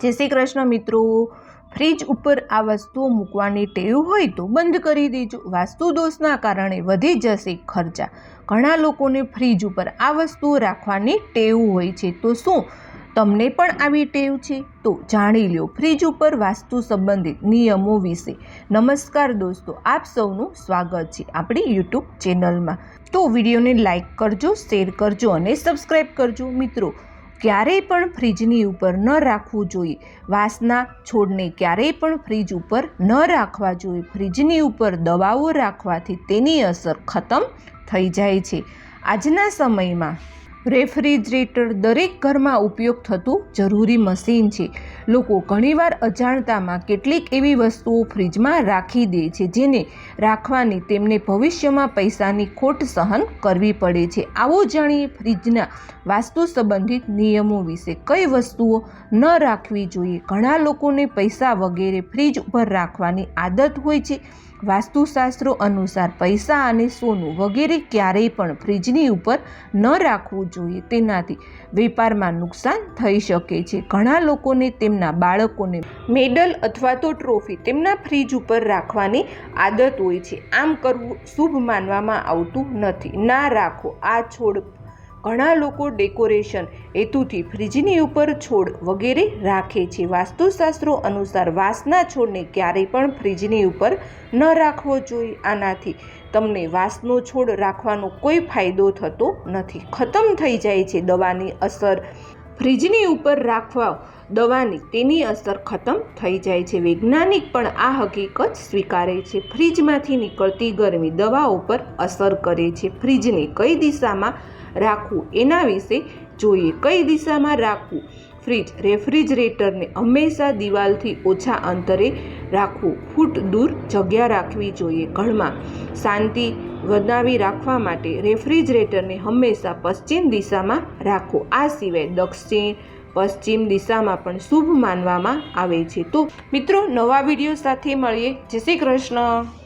જય શ્રી કૃષ્ણ મિત્રો। ફ્રીજ ઉપર આ વસ્તુઓ મૂકવાની ટેવ હોય તો બંધ કરી દેજો। વાસ્તુ દોષના કારણે વધી જશે ખર્ચા। ઘણા લોકોને ફ્રીજ ઉપર આ વસ્તુઓ રાખવાની ટેવ હોય છે, તો શું તમને પણ આવી ટેવ છે? તો જાણી લો ફ્રીજ ઉપર વાસ્તુ સંબંધિત નિયમો વિશે। નમસ્કાર દોસ્તો, આપ સૌનું સ્વાગત છે આપણી યુટ્યુબ ચેનલમાં। તો વિડીયોને લાઇક કરજો, શેર કરજો અને સબસ્ક્રાઈબ કરજો। મિત્રો, ક્યારેય પણ ફ્રીજની ઉપર ન રાખવું જોઈએ। વાંસના છોડને ક્યારેય પણ ફ્રીજ ઉપર ન રાખવા જોઈએ। ફ્રીજની ઉપર દવાઓ રાખવાથી તેની અસર ખતમ થઈ જાય છે। આજના સમયમાં રેફ્રિજરેટર દરેક ઘરમાં ઉપયોગ થતું જરૂરી મશીન છે। લોકો ઘણીવાર અજાણતામાં કેટલીક એવી વસ્તુઓ ફ્રીજમાં રાખી દે છે, જેને રાખવાની તેમને ભવિષ્યમાં પૈસાની ખોટ સહન કરવી પડે છે। આવો જાણીએ ફ્રીજના વાસ્તુ સંબંધિત નિયમો વિશે। કઈ વસ્તુઓ ન રાખવી જોઈએ? ઘણા લોકોને પૈસા વગેરે ફ્રીજ ઉપર રાખવાની આદત હોય છે। વાસ્તુશાસ્ત્રો અનુસાર પૈસા અને સોનું વગેરે ક્યારેય પણ ફ્રીજની ઉપર ન રાખવું જોઈએ। તેનાથી વેપારમાં નુકસાન થઈ શકે છે। ઘણા લોકોને તેમના બાળકોને મેડલ અથવા તો ટ્રોફી તેમના ફ્રીજ ઉપર રાખવાની આદત હોય છે। આમ કરવું શુભ માનવામાં આવતું નથી, ના રાખો આ છોડ। ઘણા લોકો ડેકોરેશન હેતુથી ફ્રીજની ઉપર છોડ વગેરે રાખે છે। વાસ્તુશાસ્ત્રો અનુસાર વાંસના છોડને ક્યારેય પણ ફ્રીજની ઉપર ન રાખવો જોઈએ। આનાથી તમને વાંસનો છોડ રાખવાનો કોઈ ફાયદો થતો નથી, ખતમ થઈ જાય છે દવાની અસર। ફ્રીજની ઉપર રાખવા દવાની તેની અસર ખતમ થઈ જાય છે। વૈજ્ઞાનિક પણ આ હકીકત સ્વીકારે છે। ફ્રીજમાંથી નીકળતી ગરમી દવાઓ પર અસર કરે છે। ફ્રીજને કઈ દિશામાં રાખવું એના વિશે જોઈએ। કઈ દિશામાં રાખવું ફ્રીજ? રેફ્રિજરેટરને હંમેશા દિવાલથી ઓછા અંતરે રાખવું, ફૂટ દૂર જગ્યા રાખવી જોઈએ। ઘરમાં શાંતિ બનાવી રાખવા માટે રેફ્રિજરેટરને હંમેશા પશ્ચિમ દિશામાં રાખો। આ સિવાય દક્ષિણ પશ્ચિમ દિશામાં પણ શુભ માનવામાં આવે છે। તો મિત્રો, નવા વિડીયો સાથે મળીએ। જય શ્રી કૃષ્ણ।